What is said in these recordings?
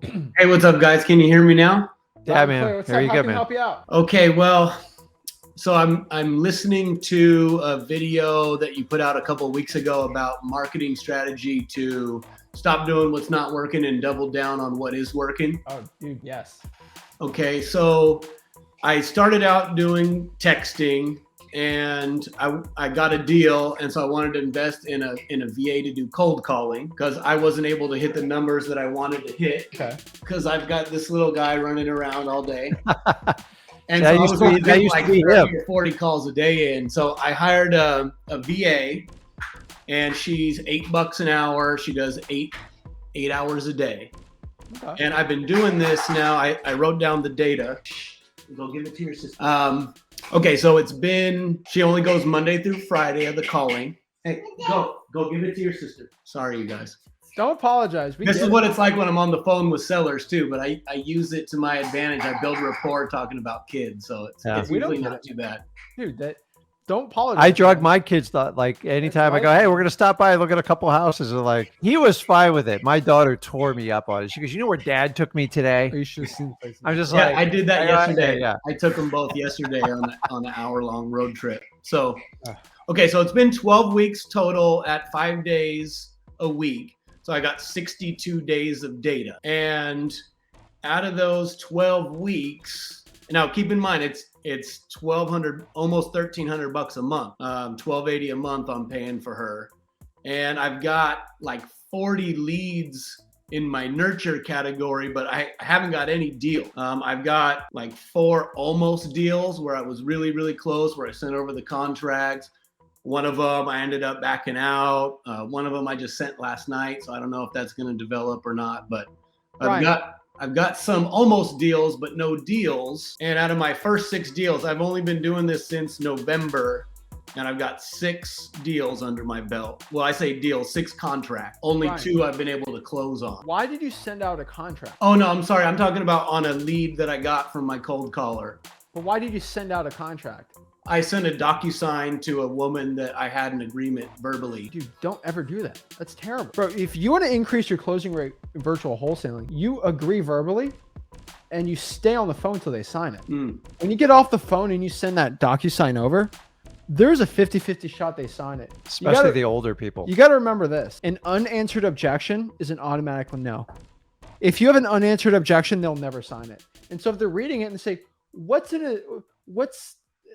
Hey, what's up, guys? Can you hear me now? Yeah, man. Here you go, man. Help you out? Okay, well, so I'm listening to a video that you put out a couple of weeks ago about marketing strategy to stop doing what's not working and double down on what is working. Oh, dude, yes. Okay, so I started out doing texting, and I got a deal, and so I wanted to invest in a VA to do cold calling because I wasn't able to hit the numbers that I wanted to hit. Okay. Because I've got this little guy running around all day. And That so I was going to get like 30 or 40 calls a day in. So I hired a VA, and she's $8 an hour. She does eight hours a day. Okay. And I've been doing this now. I wrote down the data. Go give it to your sister. Okay, so she only goes Monday through Friday of the calling. Hey, go give it to your sister. Sorry, you guys. Don't apologize. This is what it's like when I'm on the phone with sellers too, but I use it to my advantage. I build rapport talking about kids, so it's usually not too bad. Dude, don't apologize. I drug my kids like anytime I go, hey, we're gonna stop by and look at a couple houses. And like he was fine with it. My daughter tore me up on it. She goes, you know where Dad took me today? You should have seen places. I'm just like, I did that yesterday. Yeah. I took them both yesterday on an hour-long road trip. So, okay, so it's been 12 weeks total at 5 days a week. So I got 62 days of data. And out of those 12 weeks, now keep in mind, it's $1,200, almost $1,300 a month. $1,280 a month I'm paying for her. And I've got like 40 leads in my nurture category, but I haven't got any deal. I've got like 4 almost deals where I was really, really close, where I sent over the contracts. One of them I ended up backing out. One of them I just sent last night, so I don't know if that's going to develop or not. But I've got some almost deals, but no deals. And out of my first 6 deals, I've only been doing this since November, and I've got 6 deals under my belt. Well, I say deals, 6 contracts. Only Bryan, 2 I've been able to close on. Why did you send out a contract? Oh no, I'm sorry. I'm talking about on a lead that I got from my cold caller. But why did you send out a contract? I sent a DocuSign to a woman that I had an agreement verbally. Dude, don't ever do that. That's terrible. Bro, if you want to increase your closing rate in virtual wholesaling, you agree verbally and you stay on the phone till they sign it. When you get off the phone and you send that DocuSign over, there's a 50-50 shot they sign it. Especially the older people. You got to remember this. An unanswered objection is an automatic no. If you have an unanswered objection, they'll never sign it. And so if they're reading it and they say, what's an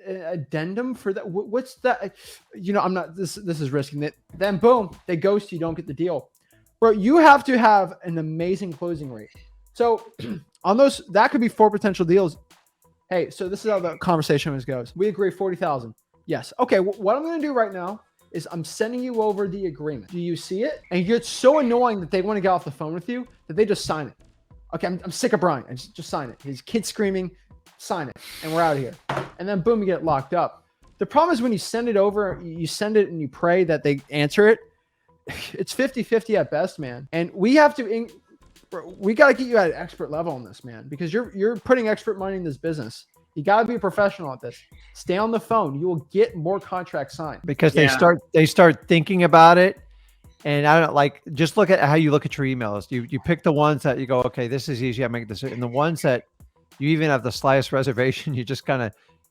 addendum for that? What's that? I'm not, this is risking it. Then boom, they ghost you, don't get the deal. Bro, you have to have an amazing closing rate. So on those, that could be 4 potential deals. Hey, so this is how the conversation always goes. We agree 40,000. Yes. Okay. What I'm going to do right now is I'm sending you over the agreement. Do you see it? And it's so annoying that they want to get off the phone with you that they just sign it. Okay. I'm sick of Bryan. I just sign it. His kid's screaming, sign it, and we're out of here. And then boom, you get locked up. The problem is when you send it over, you send it and you pray that they answer it. It's 50-50 at best, man. And we have to, we got to get you at an expert level on this, man, because you're putting expert money in this business. You got to be a professional at this. Stay on the phone. You will get more contracts signed because they start thinking about it. And I don't just look at how you look at your emails. You pick the ones that you go, okay, this is easy. I make this. And the ones that you even have the slightest reservation, you just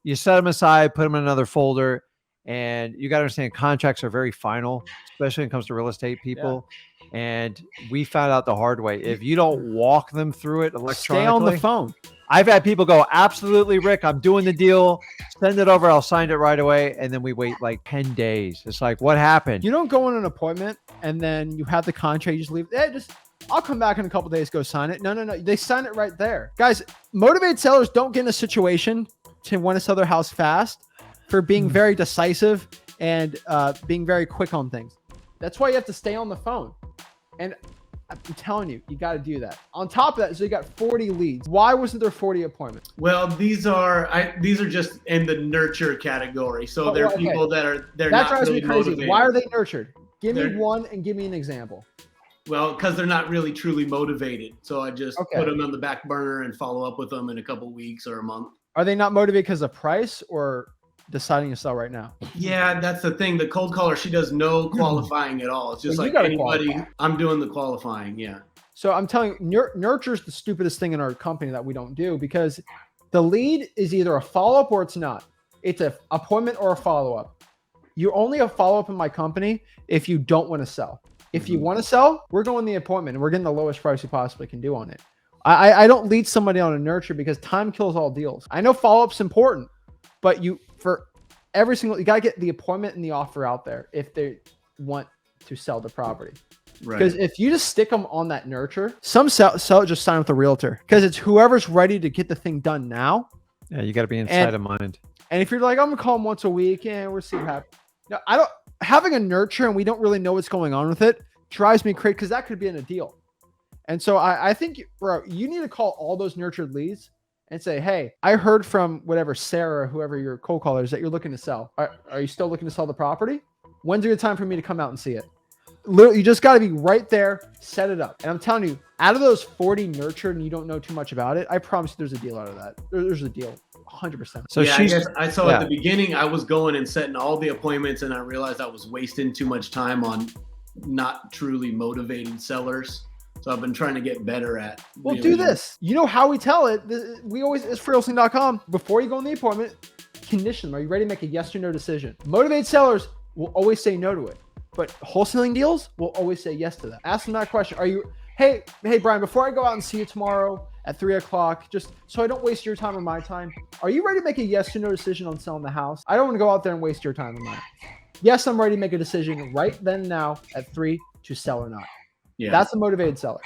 you set them aside, put them in another folder. And you got to understand contracts are very final, especially when it comes to real estate people. Yeah. And we found out the hard way. If you don't walk them through it electronically, stay on the phone. I've had people go, absolutely, Rick, I'm doing the deal. Send it over. I'll sign it right away. And then we wait like 10 days. It's like, what happened? You don't go on an appointment and then you have the contract. You just leave. I'll come back in a couple days, go sign it. No. They sign it right there. Guys, motivated sellers don't get in a situation to want to sell their house fast for being very decisive and being very quick on things. That's why you have to stay on the phone. And I'm telling you, you got to do that. On top of that, so you got 40 leads. Why wasn't there 40 appointments? Well, these are just in the nurture category. So they're people that they're not really motivated. Why are they nurtured? Give me one and give me an example. Well, because they're not really truly motivated. So I just put them on the back burner and follow up with them in a couple weeks or a month. Are they not motivated because of price or deciding to sell right now? Yeah, that's the thing. The cold caller, she does no qualifying at all. It's just like anybody. I'm doing the qualifying. Yeah. So I'm telling you, nurture is the stupidest thing in our company that we don't do, because the lead is either a follow-up or it's not. It's an appointment or a follow-up. You're only a follow-up in my company if you don't want to sell. If you want to sell, we're going the appointment and we're getting the lowest price we possibly can do on it. I don't lead somebody on a nurture because time kills all deals. I know follow-up's important, but for every single, you got to get the appointment and the offer out there if they want to sell the property. Right. Because if you just stick them on that nurture, some sell just sign with a realtor, because it's whoever's ready to get the thing done now. Yeah, you got to be inside of mind. And if you're like, I'm gonna call them once a week, and we'll see what happens. No, I don't. Having a nurture and we don't really know what's going on with it drives me crazy, because that could be in a deal. And so I think, bro, you need to call all those nurtured leads and say, hey, I heard from whatever Sarah, whoever your cold caller is, that you're looking to sell. Are you still looking to sell the property? When's a good time for me to come out and see it? Literally, you just got to be right there, set it up. And I'm telling you, out of those 40 nurtured and you don't know too much about it, I promise you there's a deal out of that. There's a deal, 100%. So yeah, I saw at the beginning, I was going and setting all the appointments, and I realized I was wasting too much time on not truly motivated sellers. So I've been trying to get better at. Well, do this. You know how we tell it. We always, it's freewholesaling.com. Before you go on the appointment, condition them. Are you ready to make a yes or no decision? Motivated sellers will always say no to it, but wholesaling deals will always say yes to that. Ask them that question. Are you, hey, Bryan, before I go out and see you tomorrow at 3:00, just so I don't waste your time or my time, are you ready to make a yes or no decision on selling the house? I don't want to go out there and waste your time and mine. Yes, I'm ready to make a decision right then and now at 3 to sell or not. Yeah, that's a motivated seller.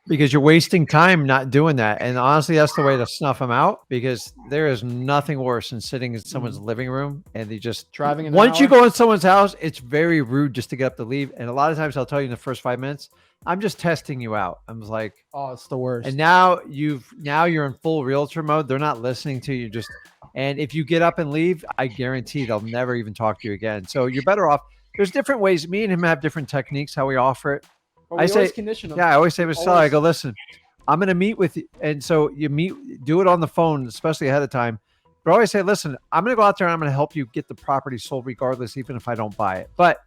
Because you're wasting time not doing that. And honestly, that's the way to snuff them out, because there is nothing worse than sitting in someone's living room and they just driving in. Once you go in someone's house, it's very rude just to get up to leave. And a lot of times I'll tell you in the first 5 minutes, I'm just testing you out. I'm just like, oh, it's the worst. And now you're in full realtor mode. They're not listening to you. And if you get up and leave, I guarantee they'll never even talk to you again. So you're better off. There's different ways. Me and him have different techniques, how we offer it. I say, condition them. Yeah, I always say to seller, I go, listen, I'm going to meet with you. And so do it on the phone, especially ahead of time. But I always say, listen, I'm going to go out there and I'm going to help you get the property sold regardless, even if I don't buy it. But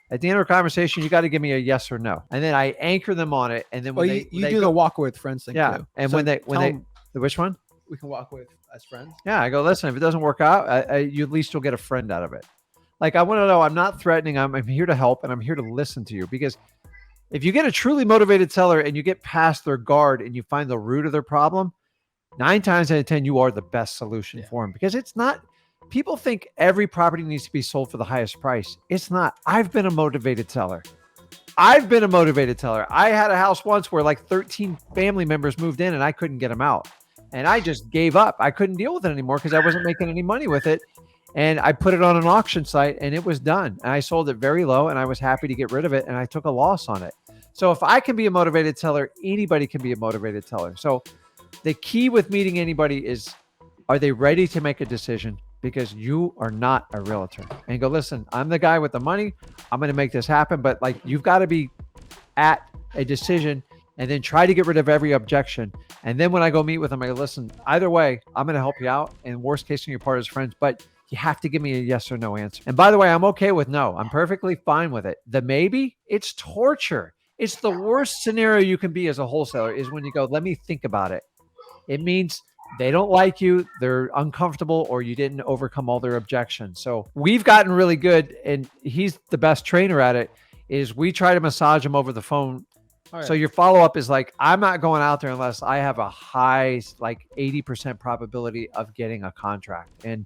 at the end of the conversation, you got to give me a yes or no. And then I anchor them on it. And then when you do the walk with friends thing too. And so which one? We can walk with as friends. Yeah, I go, listen, if it doesn't work out, at least you'll get a friend out of it. Like, I want to know, I'm not threatening. I'm here to help, and I'm here to listen to you, because if you get a truly motivated seller and you get past their guard and you find the root of their problem, 9 times out of 10, you are the best solution for them, because it's not, people think every property needs to be sold for the highest price. It's not. I've been a motivated seller. I had a house once where like 13 family members moved in and I couldn't get them out. And I just gave up. I couldn't deal with it anymore because I wasn't making any money with it. And I put it on an auction site and it was done. And I sold it very low and I was happy to get rid of it. And I took a loss on it. So if I can be a motivated seller, anybody can be a motivated seller. So the key with meeting anybody is, are they ready to make a decision? Because you are not a realtor. And go, listen, I'm the guy with the money. I'm going to make this happen. But like, you've got to be at a decision and then try to get rid of every objection. And then when I go meet with them, I go, listen, either way, I'm going to help you out. And worst case, you're part of his friends, but you have to give me a yes or no answer. And by the way, I'm okay with no. I'm perfectly fine with it. The maybe, it's torture. It's the worst scenario you can be as a wholesaler is when you go, let me think about it. It means they don't like you, they're uncomfortable, or you didn't overcome all their objections. So we've gotten really good, and he's the best trainer at it, is we try to massage them over the phone. Right. So your follow-up is like, I'm not going out there unless I have a high, like 80% probability of getting a contract. And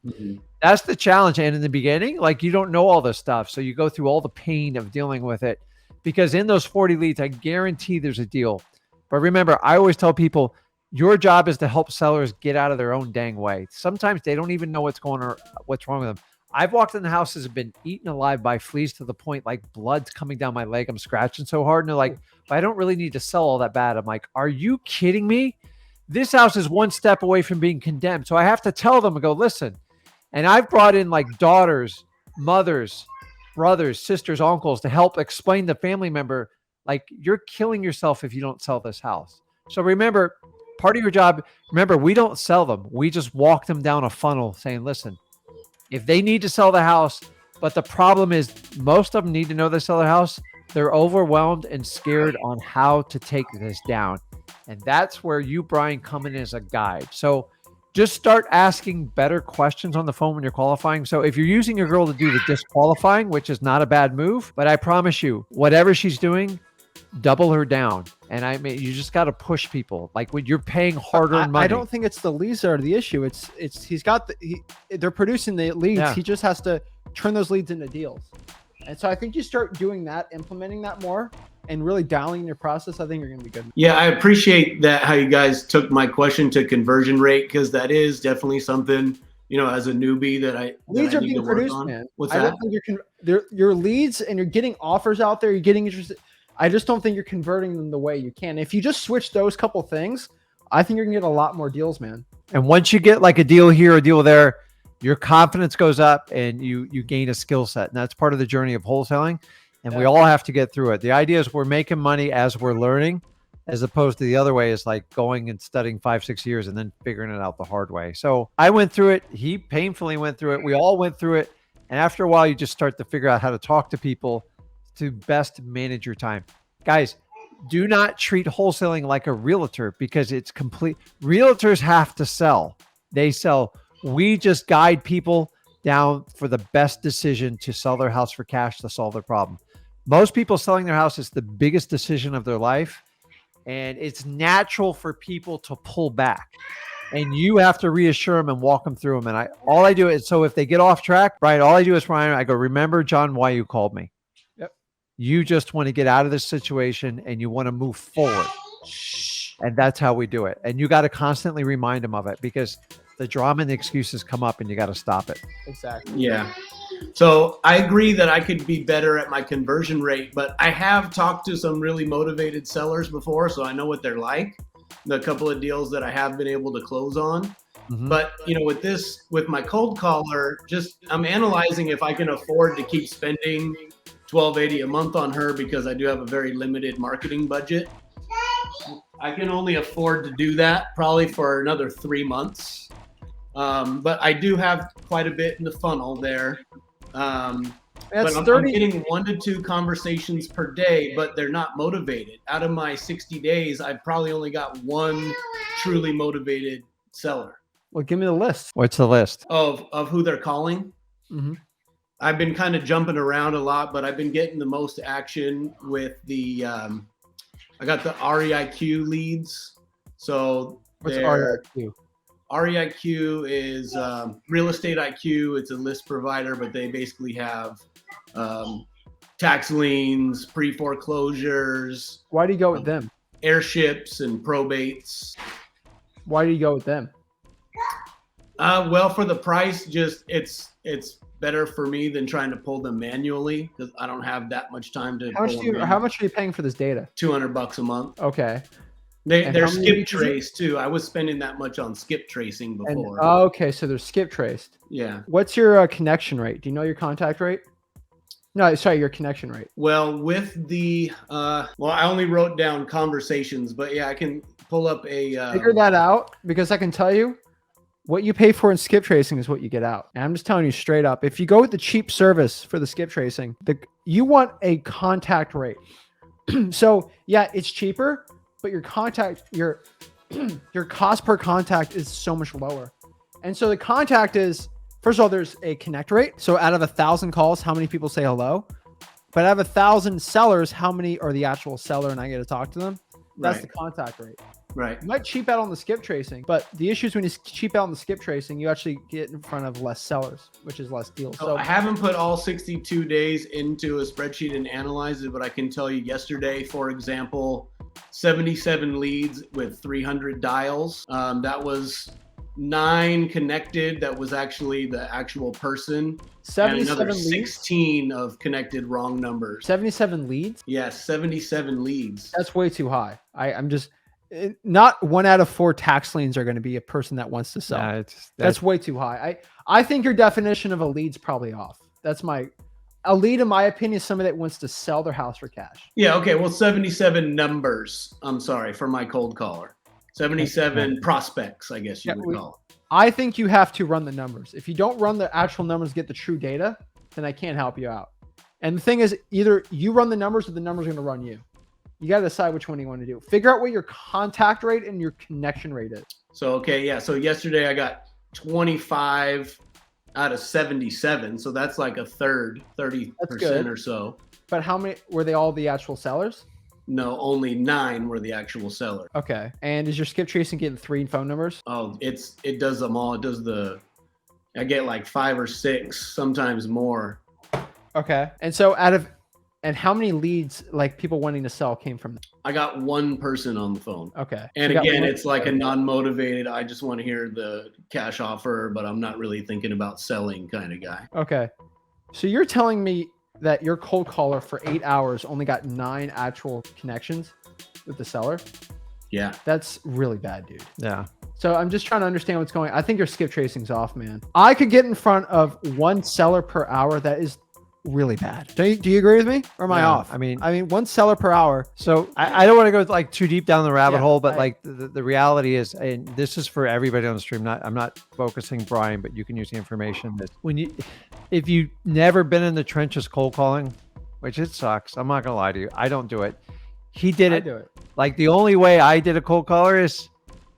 that's the challenge. And in the beginning, like, you don't know all this stuff. So you go through all the pain of dealing with it, because in those 40 leads, I guarantee there's a deal. But remember, I always tell people, your job is to help sellers get out of their own dang way. Sometimes they don't even know what's wrong with them. I've walked in the houses and been eaten alive by fleas to the point like blood's coming down my leg. I'm scratching so hard. And they're like, but I don't really need to sell all that bad. I'm like, are you kidding me? This house is one step away from being condemned. So I have to tell them and go, listen. And I've brought in like daughters, mothers, brothers, sisters, uncles to help explain the family member, like, you're killing yourself if you don't sell this house. So remember, part of your job, remember, we don't sell them. We just walk them down a funnel saying, listen, if they need to sell the house, but the problem is most of them need to know they sell the house, They're overwhelmed and scared on how to take this down. And that's where you, Bryan, come in as a guide. So just start asking better questions on the phone when you're qualifying. So if you're using your girl to do the disqualifying, which is not a bad move, but I promise you, whatever she's doing, double her down. And I mean, you just got to push people. Like when you're paying hard-earned money. I don't think it's the leads that are the issue. They're producing the leads. Yeah. He just has to turn those leads into deals. And so I think you start doing that, implementing that more, and really dialing in your process. I think you're going to be good. Yeah, I appreciate that how you guys took my question to conversion rate, because that is definitely something, you know, as a newbie that leads I are need being to work produced, on. man. What's I that? don't think your leads, and you're getting offers out there. You're getting interested. I just don't think you're converting them the way you can. If you just switch those couple things, I think you're gonna get a lot more deals, man. And once you get like a deal here, a deal there, your confidence goes up and you gain a skill set. And that's part of the journey of wholesaling. And we all have to get through it. The idea is we're making money as we're learning, as opposed to the other way is like going and studying 5-6 years and then figuring it out the hard way. So I went through it. He painfully went through it. We all went through it. And after a while, you just start to figure out how to talk to people to best manage your time. Guys, do not treat wholesaling like a realtor, because it's complete. Realtors have to sell. They sell. We just guide people down for the best decision to sell their house for cash to solve their problem. Most people selling their house is the biggest decision of their life. And it's natural for people to pull back. And you have to reassure them and walk them through them. And all I do is, so if they get off track, right, all I do is, Bryan, I go, remember, John, why you called me. You just want to get out of this situation and you want to move forward. And that's how we do it. And you got to constantly remind them of it, because the drama and the excuses come up and you got to stop it. Exactly. Yeah. So I agree that I could be better at my conversion rate, but I have talked to some really motivated sellers before, so I know what they're like. The couple of deals that I have been able to close on. Mm-hmm. But, you know, with my cold caller, I'm analyzing if I can afford to keep spending $1,280 a month on her, because I do have a very limited marketing budget. I can only afford to do that probably for another 3 months. But I do have quite a bit in the funnel there. But I'm getting 1 to 2 conversations per day, but they're not motivated. Out of my 60 days, I've probably only got 1 truly motivated seller. Well, give me the list. What's the list? Of who they're calling. Mm-hmm. I've been kind of jumping around a lot, but I've been getting the most action with the I got the REIQ leads. So what's REIQ? REIQ is Real Estate IQ. It's a list provider, but they basically have tax liens, pre-foreclosures. Why do you go with them? Airships and probates. Why do you go with them? Well, for the price, just it's better for me than trying to pull them manually, because I don't have that much time to. How much are you paying for this data? $200 a month. Okay. They're skip traced too. I was spending that much on skip tracing before. Okay, so they're skip traced. Yeah. What's your connection rate? Do you know your contact rate? No, sorry, your connection rate. Well, with the I only wrote down conversations, but yeah, I can pull up a figure that out, because I can tell you what you pay for in skip tracing is what you get out. And I'm just telling you straight up, if you go with the cheap service for the skip tracing, you want a contact rate. So yeah, it's cheaper, but your cost per contact is so much lower. And so the contact is, first of all, there's a connect rate. So out of 1,000 calls, how many people say hello? But out of 1,000 sellers, how many are the actual seller and I get to talk to them? That's the contact rate. Right. You might cheap out on the skip tracing, but the issue is when you cheap out on the skip tracing, you actually get in front of less sellers, which is less deals. So I haven't put all 62 days into a spreadsheet and analyzed it, but I can tell you yesterday, for example, 77 leads with 300 dials. That was 9 connected. That was actually the actual person. 77 and another leads? 16 of connected wrong numbers. 77 leads? Yes, 77 leads. That's way too high. I'm just not 1 out of 4 tax liens are going to be a person that wants to sell. Nah, that's way too high. I think your definition of a lead's probably off. A lead, in my opinion, is somebody that wants to sell their house for cash. Yeah. Okay. Well, 77 numbers. I'm sorry for my cold caller. 77 prospects, I guess you would call it. I think you have to run the numbers. If you don't run the actual numbers, get the true data, then I can't help you out. And the thing is, either you run the numbers or the numbers are going to run you. You got to decide which one you want to do. Figure out what your contact rate and your connection rate is. So, okay, yeah. So yesterday I got 25 out of 77. So that's like a third, 30% or so. But how many were they all the actual sellers? No, only 9 were the actual seller. Okay. And is your skip tracing getting 3 phone numbers? Oh, it does them all. It does I get like 5 or 6, sometimes more. Okay. And so and how many leads, like people wanting to sell, came from that? I got 1 person on the phone. Okay. And again, it's like a non-motivated, I just want to hear the cash offer, but I'm not really thinking about selling kind of guy. Okay. So you're telling me that your cold caller for 8 hours only got 9 actual connections with the seller? Yeah. That's really bad, dude. Yeah. So I'm just trying to understand what's going on. I think your skip tracing's off, man. I could get in front of 1 seller per hour. That is really bad. Do you agree with me, or am I off? I mean, 1 seller per hour. So I don't want to go like too deep down the rabbit hole, but like the reality is, and this is for everybody on the stream. I'm not focusing Bryan, but you can use the information that if you've never been in the trenches cold calling, which it sucks. I'm not gonna lie to you. I don't do it. He did it. I do it. Like the only way I did a cold caller is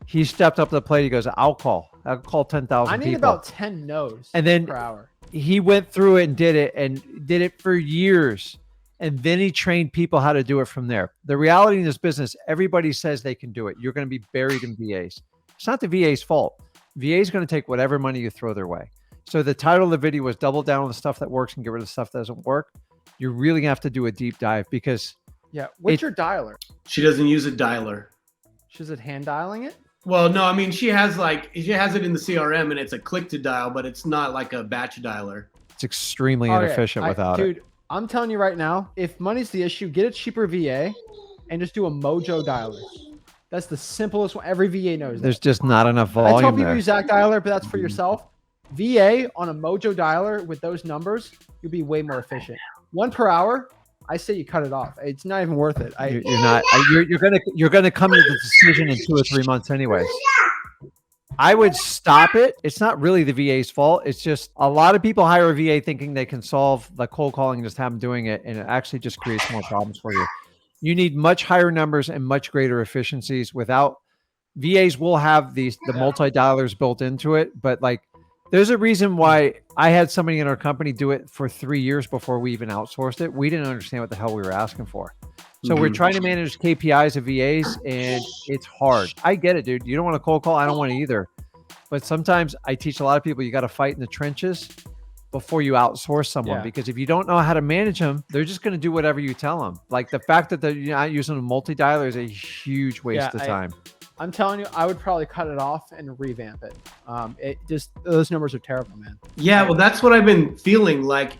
he stepped up to the plate. He goes, I'll call 10,000 people. I need about 10 no's and then per hour. He went through it and did it for years. And then he trained people how to do it from there. The reality in this business, everybody says they can do it. You're going to be buried in VAs. It's not the VA's fault. VA is going to take whatever money you throw their way. So the title of the video was double down on the stuff that works and get rid of the stuff that doesn't work. You're really going to have to do a deep dive because what's your dialer? She doesn't use a dialer. She's hand dialing it? Well, no, I mean, she has it in the CRM and it's a click to dial, but it's not like a batch dialer. It's extremely inefficient without it. Dude, I'm telling you right now, if money's the issue, get a cheaper VA and just do a Mojo dialer. That's the simplest one. Every VA knows There's just not enough volume. I tell people use Zach dialer, but that's for yourself. VA on a Mojo dialer with those numbers, you'll be way more efficient. 1 per hour. I say you cut it off. It's not even worth it. You're gonna come to the decision in 2 or 3 months anyways. I would stop it. It's not really the VA's fault. It's just a lot of people hire a VA thinking they can solve the cold calling and just have them doing it, and it actually just creates more problems for you. You need much higher numbers and much greater efficiencies. Without VAs will have the multi-dialers built into it, but like there's a reason why I had somebody in our company do it for 3 years before we even outsourced it. We didn't understand what the hell we were asking for. So we're trying to manage KPIs of VAs and it's hard. I get it, dude. You don't want to cold call. I don't want to either. But sometimes I teach a lot of people, you got to fight in the trenches before you outsource someone, because if you don't know how to manage them, they're just going to do whatever you tell them. Like the fact that they're not using a multi-dialer is a huge waste of time. I'm telling you, I would probably cut it off and revamp it. Those numbers are terrible, man. Yeah, well, that's what I've been feeling like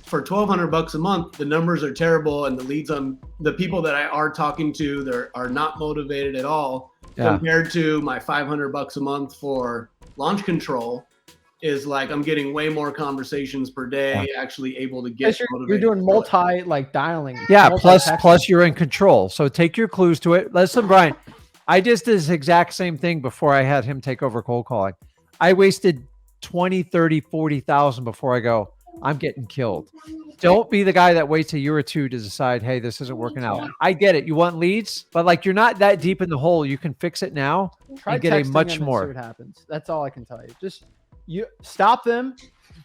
for $1,200 a month. The numbers are terrible, and the leads on the people that I are talking to, they are not motivated at all. Compared to my $500 a month for launch control, is like I'm getting way more conversations per day. Actually able to get motivated. You're doing dialing. Yeah, plus you're in control. So take your clues to it. Listen, Bryan. I just did this exact same thing before I had him take over cold calling. I wasted 20, 30, 40,000 before I go, I'm getting killed. Don't be the guy that waits a year or two to decide, hey, this isn't working out. I get it. You want leads, but like you're not that deep in the hole. You can fix it now and get a much more. See what happens. That's all I can tell you. Just you stop them,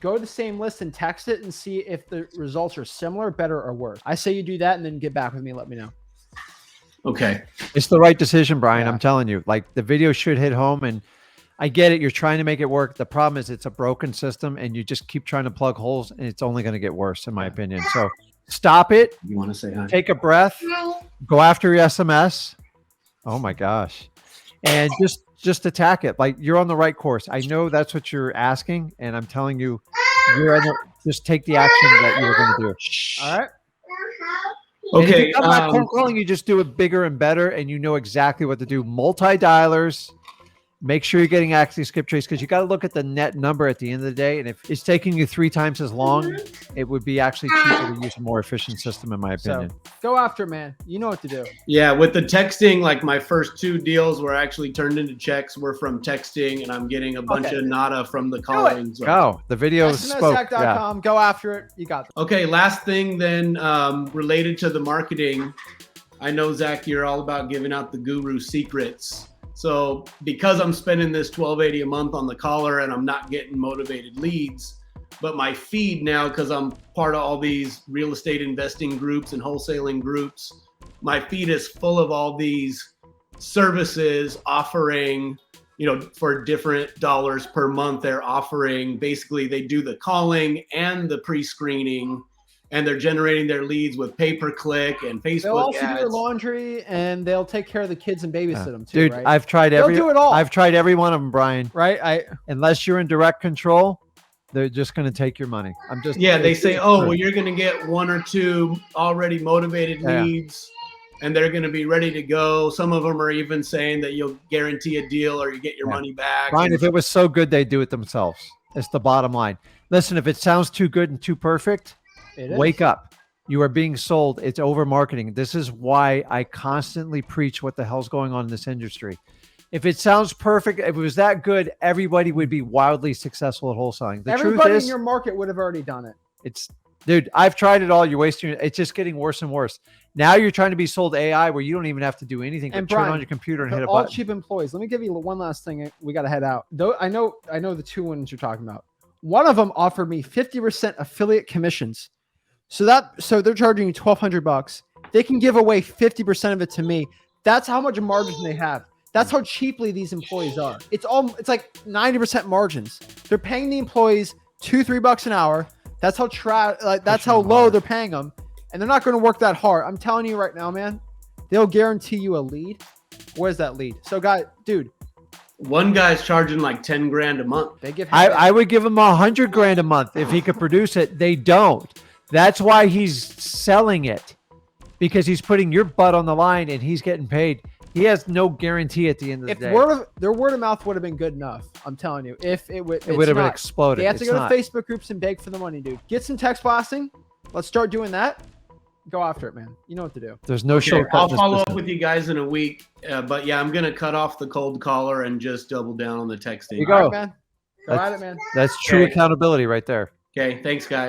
go to the same list and text it and see if the results are similar, better, or worse. I say you do that and then get back with me and let me know. Okay. It's the right decision, Bryan. I'm telling you, like the video should hit home, and I get it. You're trying to make it work. The problem is it's a broken system and you just keep trying to plug holes and it's only going to get worse in my opinion. So stop it. You want to say hi? Take a breath, go after your SMS. Oh my gosh. And just attack it. Like you're on the right course. I know that's what you're asking. And I'm telling you, just take the action that you're going to do. All right. Okay. Cold calling, you just do it bigger and better, and you know exactly what to do. Multi-dialers Make sure you're getting access skip trace because you got to look at the net number at the end of the day. And if it's taking you 3 times as long, it would be actually cheaper to use a more efficient system, in my opinion. So, go after it, man. You know what to do. Yeah, with the texting, like my first 2 deals were actually turned into checks. Were from texting, and I'm getting a bunch of nada from the calling. So. Go. The video spoke. SMShack.com. Go after it. You got it. Okay, last thing then, related to the marketing. I know, Zach, you're all about giving out the guru secrets. So because I'm spending this $12.80 a month on the collar and I'm not getting motivated leads, but my feed now, because I'm part of all these real estate investing groups and wholesaling groups, my feed is full of all these services offering, for different dollars per month. They're offering, basically they do the calling and the pre-screening, and they're generating their leads with pay-per-click and Facebook They'll also ads. do your laundry, and they'll take care of the kids and babysit them too. Dude, right? I've tried They'll do it all. I've tried every one of them, Brian. Right? Unless you're in direct control, they're just going to take your money. They say, oh, well, you're going to get 1 or 2 already motivated leads, and they're going to be ready to go. Some of them are even saying that you'll guarantee a deal or you get your money back. Brian, if it was so good, they'd do it themselves. It's the bottom line. Listen, if it sounds too good and too perfect, wake up. You are being sold. It's over marketing. This is why I constantly preach what the hell's going on in this industry. If it sounds perfect, if it was that good, everybody would be wildly successful at wholesaling. Everybody in your market would have already done it. Dude, I've tried it all. You're wasting it. It's just getting worse and worse. Now you're trying to be sold AI where you don't even have to do anything but turn on your computer and hit a button. All cheap employees. Let me give you one last thing. We got to head out. Though I know the 2 ones you're talking about. One of them offered me 50% affiliate commissions. So they're charging you $1,200. They can give away 50% of it to me. That's how much margin they have. That's how cheaply these employees are. It's like 90% margins. They're paying the employees $2-3 an hour. That's how low they're paying them, and they're not going to work that hard. I'm telling you right now, man. They'll guarantee you a lead. Where's that lead? So, dude. One guy's charging like 10 grand a month. I would give him $100 grand a month if he could produce it. They don't. That's why he's selling it, because he's putting your butt on the line and he's getting paid. He has no guarantee at the end of the day. Their word of mouth would have been good enough, I'm telling you. If it would have been exploded. They have to go to Facebook groups and beg for the money, dude. Get some text blasting. Let's start doing that. Go after it, man. You know what to do. There's no shortcut. I'll follow up with you guys in a week. But yeah, I'm going to cut off the cold caller and just double down on the texting. There you go. Right, man. Go at it, man. That's true accountability right there. Okay. Thanks, guys.